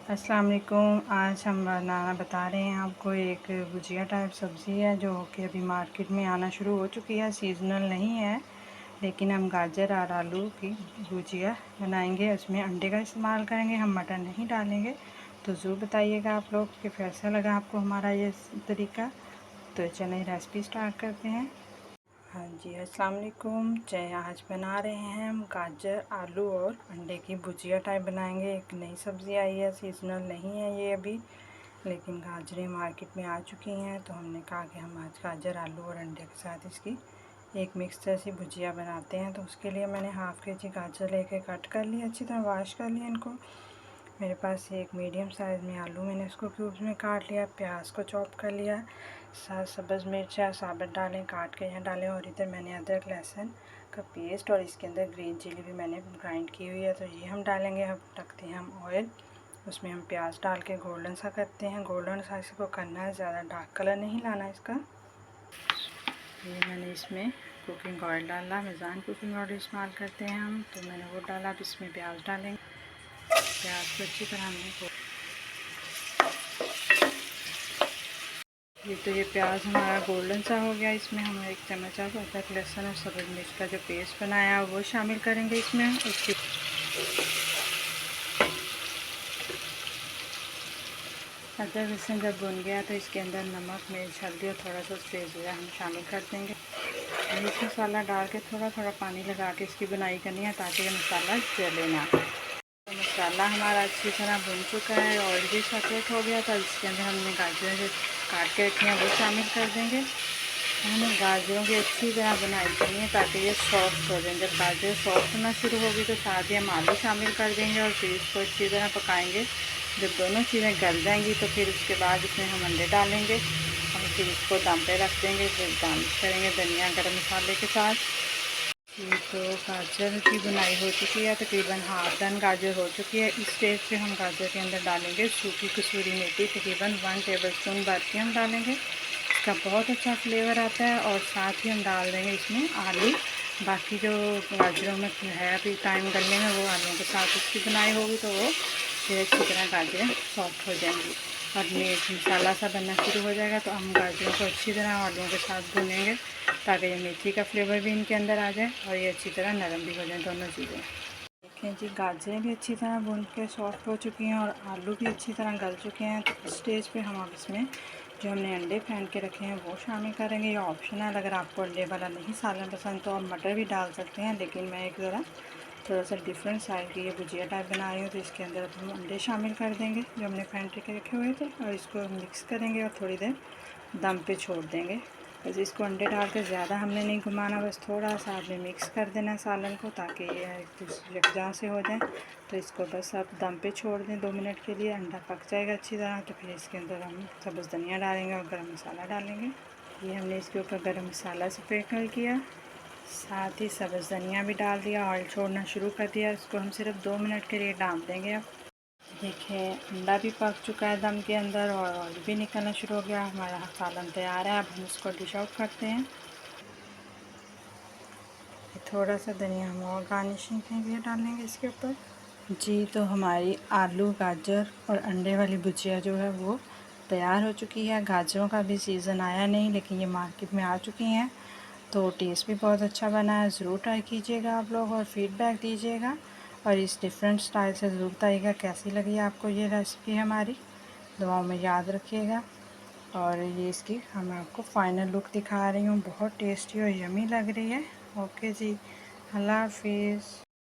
अस्सलाम वालेकुम। आज हम बनाना बता रहे हैं आपको एक भुजिया टाइप सब्ज़ी है जो कि अभी मार्केट में आना शुरू हो चुकी है। सीज़नल नहीं है लेकिन हम गाजर और आलू की भुजिया बनाएंगे। उसमें अंडे का इस्तेमाल करेंगे, हम मटर नहीं डालेंगे। तो ज़रूर बताइएगा आप लोग कि कैसा लगा आपको हमारा ये तरीका। तो चलें रेसिपी स्टार्ट करते हैं। हाँ जी, अस्सलाम वालेकुम। चाय आज बना रहे हैं हम गाजर आलू और अंडे की भुजिया टाइप बनाएंगे। एक नई सब्ज़ी आई है, सीजनल नहीं है ये अभी, लेकिन गाजरें मार्केट में आ चुकी हैं। तो हमने कहा कि हम आज गाजर आलू और अंडे के साथ इसकी एक मिक्स जैसी भुजिया बनाते हैं। तो उसके लिए मैंने हाफ़ के जी गाजर लेके कट कर लिया, अच्छी तरह वॉश कर लिया इनको। मेरे पास एक मीडियम साइज़ में आलू, मैंने इसको क्यूब्स में काट लिया। प्याज को चॉप कर लिया, साथ सब्ज़ मिर्चा साबुत डालें, काट के यहाँ डालें। और इधर मैंने अदरक लहसुन का पेस्ट और इसके अंदर ग्रीन चिली भी मैंने ग्राइंड की हुई है, तो ये हम डालेंगे। अब रखते हैं हम ऑयल, उसमें हम प्याज डाल के गोल्डन सा करते हैं। गोल्डन सा इसको करना है, ज़्यादा डार्क कलर नहीं लाना इसका। ये मैंने इसमें कुकिंग ऑयल डाला, मेज़ान कुकिंग ऑयल इस्तेमाल करते हैं हम, तो मैंने वो डाला। अब इसमें प्याज डालेंगे। प्याज को अच्छी तरह हमने ये प्याज हमारा गोल्डन सा हो गया। इसमें हम एक चम्मच अदरक लहसुन और सब्ज़ मिर्च का जो पेस्ट बनाया है वो शामिल करेंगे इसमें। उसके अदरक लहसुन जब भुन गया तो इसके अंदर नमक मिर्च हल्दी और थोड़ा सा तेज़ जीरा हम शामिल कर देंगे। मिर्च मसाला डाल के थोड़ा थोड़ा पानी लगा के इसकी बुनाई करनी है ताकि ये मसाला जले ना। तो मसाला हमारा अच्छी तरह भुन चुका है, ऑयल भी सेपरेट हो गया। तो इसके अंदर हमने गाजर जो काट के रखी हैं वो शामिल कर देंगे। हमें गाजरों की अच्छी तरह बुनाई करनी है ताकि ये सॉफ्ट हो जाए। जब गाजर सॉफ्ट होना शुरू होगी तो साथ ही हम आलू शामिल कर देंगे और फिर इसको अच्छी तरह पकाएंगे। जब दोनों चीज़ें गल जाएंगी तो फिर उसके बाद इसमें हम अंडे डालेंगे और फिर इसको दम पे रख देंगे। फिर गार्निश करेंगे धनिया गरम मसाले के साथ। ये तो गाजर की बुनाई हो चुकी है, तकरीबन हाफ डन गाजर हो चुकी है। इस स्टेज पे हम गाजर के अंदर डालेंगे सूखी कसूरी मेथी, तकरीबन 1 टेबलस्पून भर के हम डालेंगे। इसका बहुत अच्छा फ्लेवर आता है। और साथ ही हम डाल देंगे इसमें आलू। बाकी जो गाजरों में है अभी टाइम गलने में, वो आलूओं के साथ इसकी बुनाई होगी तो वो फिर अच्छी तरह गाजरें सॉफ्ट हो जाएंगी और मिर्च मसाला सा बनना शुरू हो जाएगा। तो हम गाजरों को अच्छी तरह आलूओं के साथ भुनेंगे ताकि ये मेथी का फ्लेवर भी इनके अंदर आ जाए और ये अच्छी तरह नरम भी हो जाए दोनों चीज़ें। देखें जी, गाजरें भी अच्छी तरह भून के सॉफ्ट हो चुकी हैं और आलू भी अच्छी तरह गल चुके हैं। तो इस स्टेज पे हम अब इसमें जो हमने अंडे फेंट के रखे हैं वो शामिल करेंगे। ये ऑप्शनल, अगर आपको अंडे वाला नहीं सालन पसंद तो आप मटर भी डाल सकते हैं, लेकिन मैं एक ज़रा थोड़ा सा डिफरेंट स्टाइल की ये भुजिया टाइप बना रही हूँ। तो इसके अंदर हम अंडे शामिल कर देंगे जो हमने फेंट के रखे हुए थे और इसको मिक्स करेंगे और थोड़ी देर दम पे छोड़ देंगे। बस इसको अंडे डाल कर ज़्यादा हमने नहीं घुमाना, बस थोड़ा सा आपने मिक्स कर देना सालन को ताकि ये यकजां से हो जाए। तो इसको बस आप दम पे छोड़ दें 2 मिनट के लिए, अंडा पक जाएगा अच्छी तरह। तो फिर इसके अंदर हम सब्ज़ धनिया डालेंगे और गरम मसाला डालेंगे। ये हमने इसके ऊपर गरम मसाला स्प्रिंकल किया, साथ ही सब्ज़ धनिया भी डाल दिया। ऑयल छोड़ना शुरू कर दिया। इसको हम सिर्फ 2 मिनट के लिए डाल देंगे। अब देखिए अंडा भी पक चुका है दम के अंदर और ऑयल भी निकलना शुरू हो गया। हमारा सालन तैयार है। अब हम इसको डिश आउट करते हैं। थोड़ा सा धनिया हम और गार्निशिंग के लिए डालेंगे इसके ऊपर। जी, तो हमारी आलू गाजर और अंडे वाली भुजिया जो है वो तैयार हो चुकी है। गाजरों का भी सीज़न आया नहीं, लेकिन ये मार्केट में आ चुकी हैं। तो टेस्ट भी बहुत अच्छा बना है। ज़रूर ट्राई कीजिएगा आप लोग और फीडबैक दीजिएगा और इस डिफरेंट स्टाइल से ज़रूर बताइएगा कैसी लगी आपको ये रेसिपी हमारी। दुआओं में याद रखिएगा। और ये इसकी हम आपको फ़ाइनल लुक दिखा रही हूँ, बहुत टेस्टी और यमी लग रही है। ओके जी, अल्लाह हाफिज़।